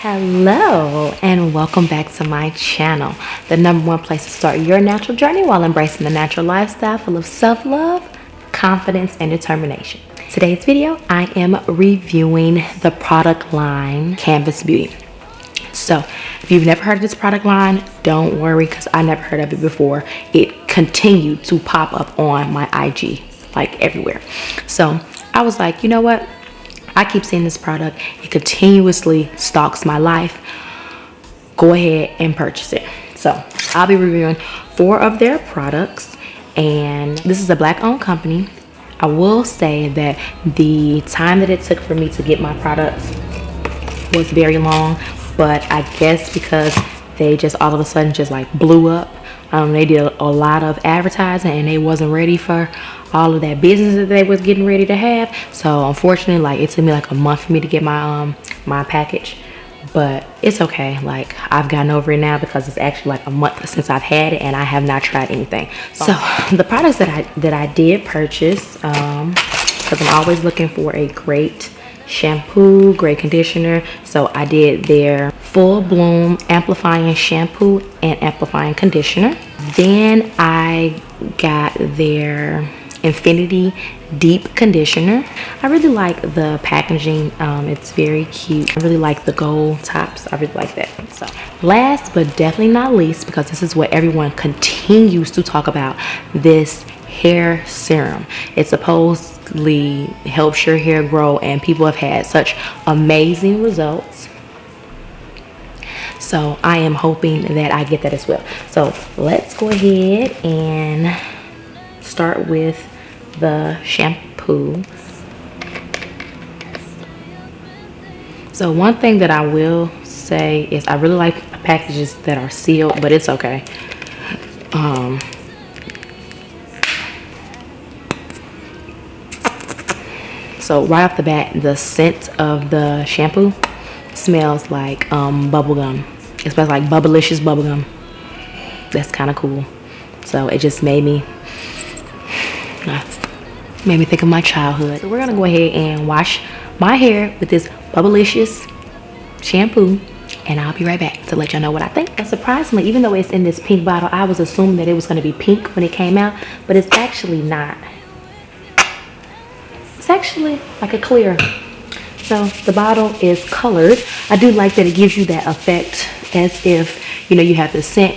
Hello and welcome back to my channel, the number one place to start your natural journey while embracing the natural lifestyle full of self-love, confidence, and determination. Today's video, I am reviewing the product line Canvas Beauty. So if you've never heard of this product line, don't worry, because I never heard of it before. It continued to pop up on my IG, like everywhere. So I was like, you know what? I keep seeing this product. It continuously stalks my life. Go ahead and purchase it. So I'll be reviewing 4 of their products, and this is a Black-owned company. I will say that the time that it took for me to get my products was very long, but I guess because they just all of a sudden just like blew up. They did a lot of advertising and they wasn't ready for all of that business that they was getting ready to have. So unfortunately, like, it took me like a month for me to get my my package, but it's okay. Like, I've gotten over it now because it's actually like a month since I've had it and I have not tried anything. So the products that I did purchase, because I'm always looking for a great shampoo, great conditioner. So I did their Full Bloom Amplifying Shampoo and Amplifying Conditioner. Then I got their Infinity Deep Conditioner. I really like the packaging. It's very cute. I really like the gold tops. I really like that. So last but definitely not least, because this is what everyone continues to talk about, this hair serum. It supposedly helps your hair grow and people have had such amazing results. So I am hoping that I get that as well. So let's go ahead and start with the shampoo. So one thing that I will say is I really like packages that are sealed, but it's okay. So right off the bat, the scent of the shampoo smells like bubble gum. It smells like Bubblicious bubblegum. That's kind of cool. So it just made me think of my childhood. So we're gonna go ahead and wash my hair with this Bubblicious shampoo, and I'll be right back to let y'all know what I think. And surprisingly, even though it's in this pink bottle, I was assuming that it was gonna be pink when it came out, but it's actually not. It's actually like a clear. So the bottle is colored. I do like that it gives you that effect as if, you know, you have the scent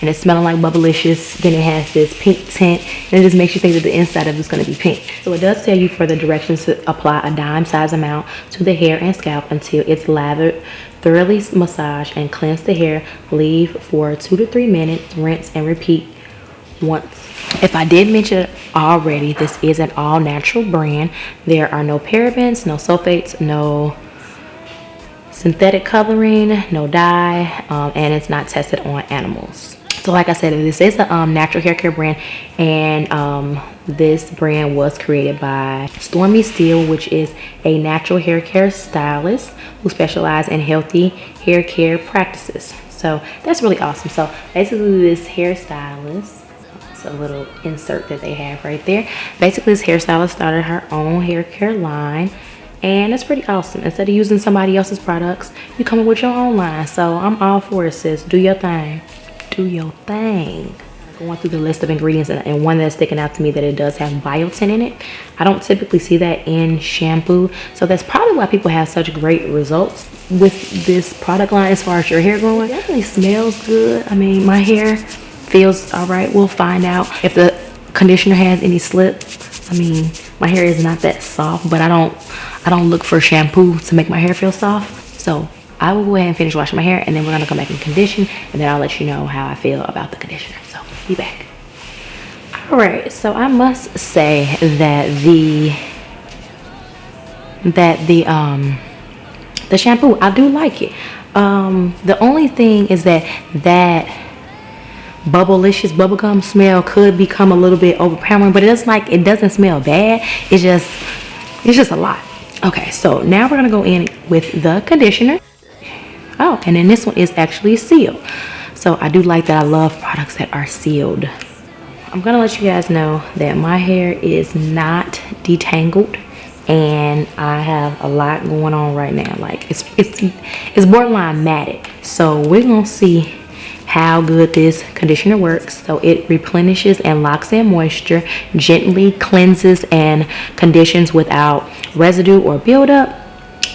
and it's smelling like Bubblicious, then it has this pink tint, and it just makes you think that the inside of it's going to be pink. So it does tell you for the directions to apply a dime size amount to the hair and scalp until it's lathered, thoroughly massage and cleanse the hair, leave for 2 to 3 minutes, rinse and repeat once. If I did mention it already, this is an all natural brand. There are no parabens, no sulfates, no synthetic coloring, no dye, and it's not tested on animals. So like I said, this is a natural hair care brand, and this brand was created by Stormy Steele, which is a natural hair care stylist who specializes in healthy hair care practices. So that's really awesome. So basically, this hairstylist, a little insert that they have right there. Basically, this hairstylist started her own hair care line, and it's pretty awesome. Instead of using somebody else's products, you come up with your own line. So I'm all for it, sis. Do your thing. Do your thing. Going through the list of ingredients, and one that's sticking out to me, that it does have biotin in it. I don't typically see that in shampoo, so that's probably why people have such great results with this product line as far as your hair growing. It definitely smells good. I mean, my hair feels all right. We'll find out if the conditioner has any slip. I mean, my hair is not that soft, but I don't look for shampoo to make my hair feel soft. So I will go ahead and finish washing my hair, and then we're gonna come back and condition, and then I'll let you know how I feel about the conditioner. So be back. All right, so I must say that the shampoo, I do like it. The only thing is that Bubblicious bubblegum smell could become a little bit overpowering, but it doesn't smell bad. It's just a lot. Okay, so now we're gonna go in with the conditioner. Oh, and then this one is actually sealed. So I do like that. I love products that are sealed. I'm gonna let you guys know that my hair is not detangled. and I have a lot going on right now. Like it's borderline matted. So we're gonna see how good this conditioner works. So it replenishes and locks in moisture, gently cleanses and conditions without residue or buildup.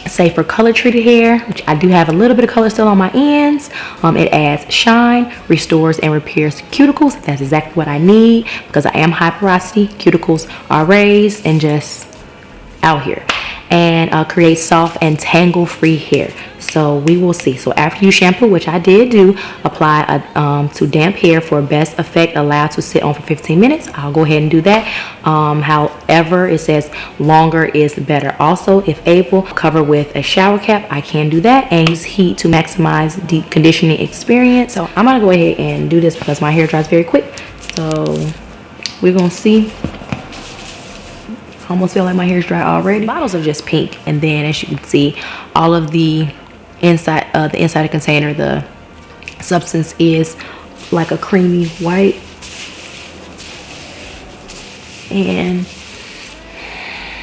Safe for color treated hair, which I do have a little bit of color still on my ends. It adds shine, restores and repairs cuticles. That's exactly what I need because I am high porosity. Cuticles are raised and just out here, and create soft and tangle free hair. So we will see. So after you shampoo, which I did do, apply to damp hair for best effect. Allowed to sit on for 15 minutes. I'll go ahead and do that. However, it says longer is better. Also, if able, cover with a shower cap. I can do that and use heat to maximize deep conditioning experience. So I'm gonna go ahead and do this because my hair dries very quick. So we're gonna see. Almost feel like my hair's dry already. Bottles are just pink, and then as you can see, all of the inside of the container, the substance is like a creamy white, and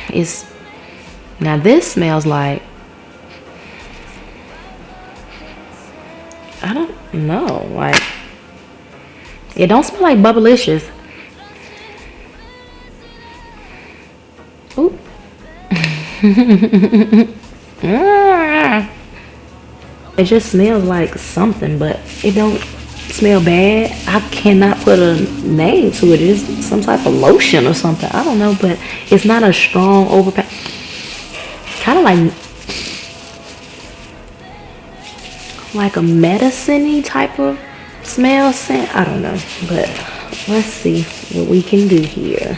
it's now this smells like, I don't know, like it don't smell like Bubblicious. Ooh. It just smells like something, but it don't smell bad. I cannot put a name to it. It's some type of lotion or something. I don't know, but it's not a strong overpower. Kind of like a medicine-y type of smell scent. I don't know, but let's see what we can do here.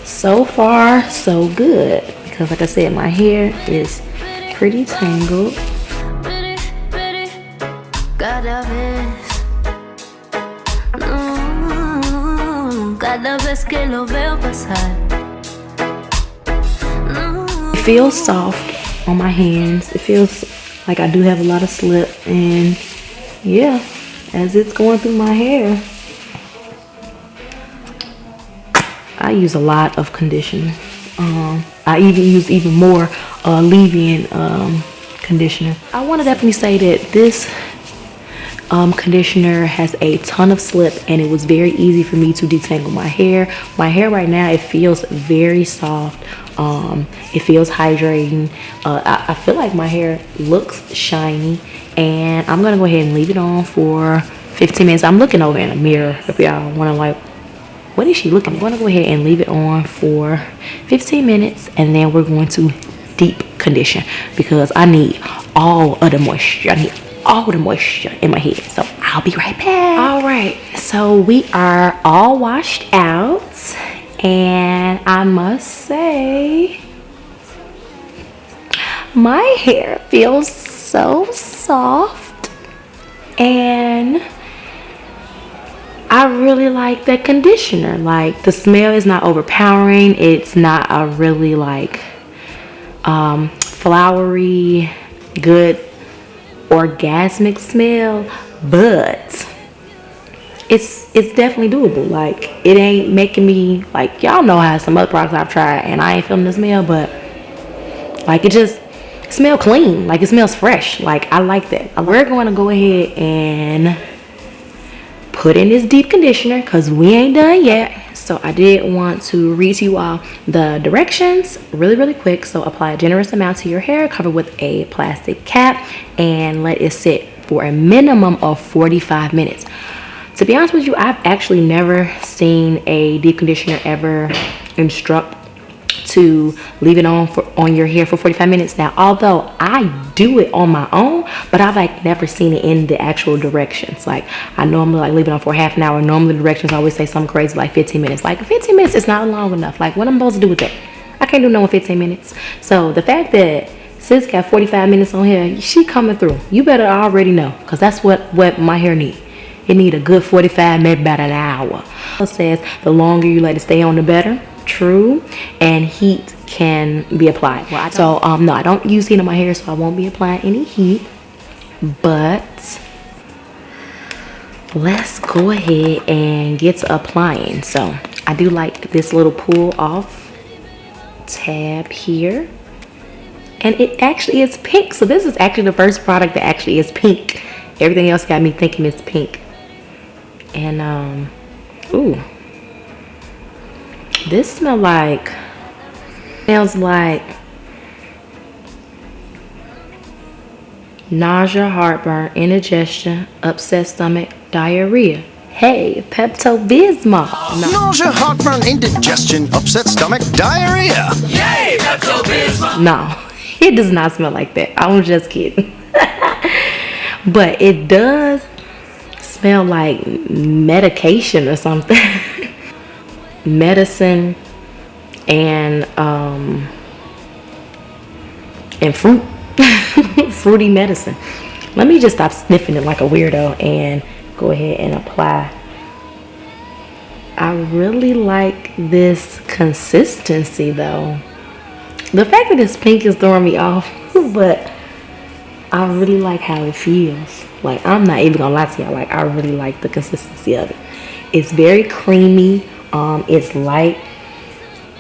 So far, so good, because like I said, my hair is pretty tangled. It feels soft on my hands. It feels like I do have a lot of slip, and yeah, as it's going through my hair, I use a lot of conditioner. I even use even more leave-in conditioner. I want to definitely say that this conditioner has a ton of slip, and it was very easy for me to detangle my hair. My hair right now, it feels very soft. It feels hydrating. I feel like my hair looks shiny, and I'm gonna go ahead and leave it on for 15 minutes. I'm looking over in a mirror if y'all want to like, what is she looking at? I'm going to go ahead and leave it on for 15 minutes, and then we're going to deep condition because I need all of the moisture. I need all the moisture in my head. So I'll be right back. All right, so we are all washed out, and I must say my hair feels so soft, and I really like that conditioner. Like, the smell is not overpowering. It's not a really like flowery, good orgasmic smell, but it's definitely doable. Like, it ain't making me like, y'all know how some other products I've tried and I ain't feeling the smell, but like it just smells clean. Like, it smells fresh. Like, I like that. We're going to go ahead and put in this deep conditioner because we ain't done yet. So I did want to read to you all the directions really quick. So apply a generous amount to your hair, cover with a plastic cap, and let it sit for a minimum of 45 minutes. To be honest with you, I've actually never seen a deep conditioner ever instruct to leave it on your hair for 45 minutes. Now, although I do it on my own, but I've like never seen it in the actual directions. Like, I normally like leave it on for half an hour. Normally the directions always say something crazy like 15 minutes. Like, 15 minutes is not long enough. Like, what I'm supposed to do with that? I can't do no 15 minutes. So the fact that sis got 45 minutes on here, she coming through. You better already know, because that's what my hair need. It need a good 45, maybe about an hour. It says the longer you let it stay on, the better. True. And heat can be applied. Well, no, I don't use heat on my hair, so I won't be applying any heat. But let's go ahead and get to applying. So I do like this little pull off tab here. And it actually is pink. So this is actually the first product that actually is pink. Everything else got me thinking it's pink. And ooh. This smells like nausea, heartburn, indigestion, upset stomach, diarrhea. Hey, Pepto-Bismol. No. Nausea, heartburn, indigestion, upset stomach, diarrhea. Yay, Pepto-Bismol. No, it does not smell like that. I'm just kidding. But it does smell like medication or something. Medicine and fruit. Fruity medicine. Let me just stop sniffing it like a weirdo and go ahead and apply. I really like this consistency though. The fact that it's pink is throwing me off, but I really like how it feels. Like, I'm not even gonna lie to y'all, like, I really like the consistency of it. It's very creamy. It's light.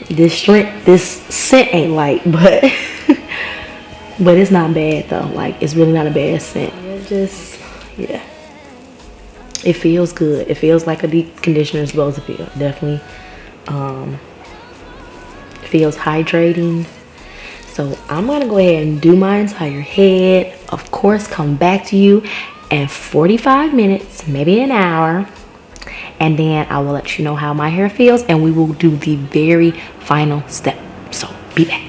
This scent ain't light, but but it's not bad though. Like, it's really not a bad scent. It just, yeah, it feels good. It feels like a deep conditioner is supposed to feel. Definitely feels hydrating. So I'm gonna go ahead and do my entire head. Of course, come back to you in 45 minutes, maybe an hour, and then I will let you know how my hair feels, and we will do the very final step. So be back.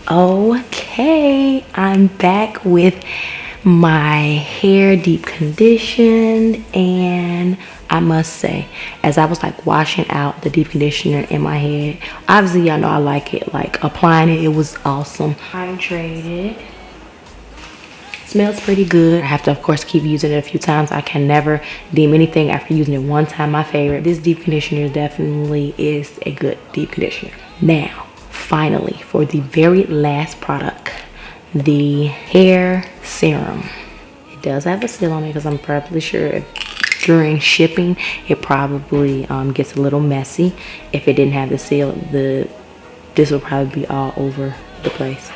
Okay, I'm back with my hair deep conditioned, and I must say, as I was like washing out the deep conditioner in my head, obviously y'all know I like it. Like, applying it, it was awesome. Hydrated. Smells pretty good. I have to, of course, keep using it a few times. I can never deem anything after using it one time my favorite. This deep conditioner definitely is a good deep conditioner. Now, finally, for the very last product, the hair serum. It does have a seal on it because I'm probably sure during shipping it probably gets a little messy. If it didn't have the seal, this will probably be all over the place.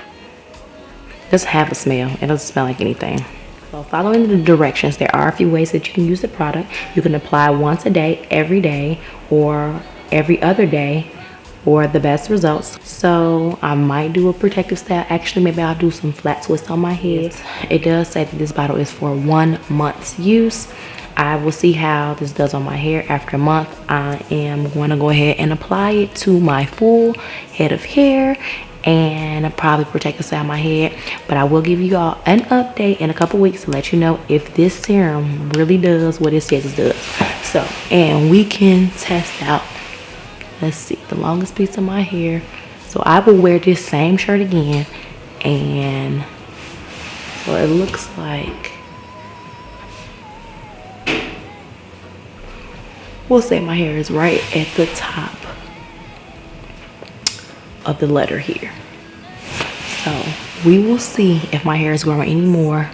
It doesn't have a smell. It doesn't smell like anything. So following the directions, there are a few ways that you can use the product. You can apply once a day, every day, or every other day for the best results. So I might do a protective style. Actually, maybe I'll do some flat twists on my head. It does say that this bottle is for 1 month's use. I will see how this does on my hair after a month. I am going to go ahead and apply it to my full head of hair and probably protect the side of my head. But I will give you all an update in a couple weeks to let you know if this serum really does what it says it does. So, and we can test out, let's see, the longest piece of my hair. So I will wear this same shirt again, and so it looks like, we'll say my hair is right at the top of the letter here. So we will see if my hair is growing anymore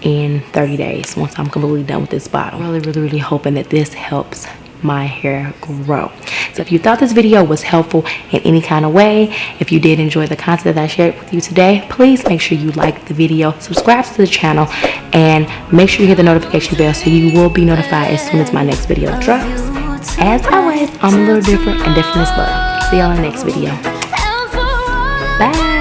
in 30 days once I'm completely done with this bottle. Really hoping that this helps my hair grow. So if you thought this video was helpful in any kind of way, if you did enjoy the content that I shared with you today, please make sure you like the video, subscribe to the channel, and make sure you hit the notification bell so you will be notified as soon as my next video drops. As always, I'm a little different, and different is love. See y'all in the next video. Bye.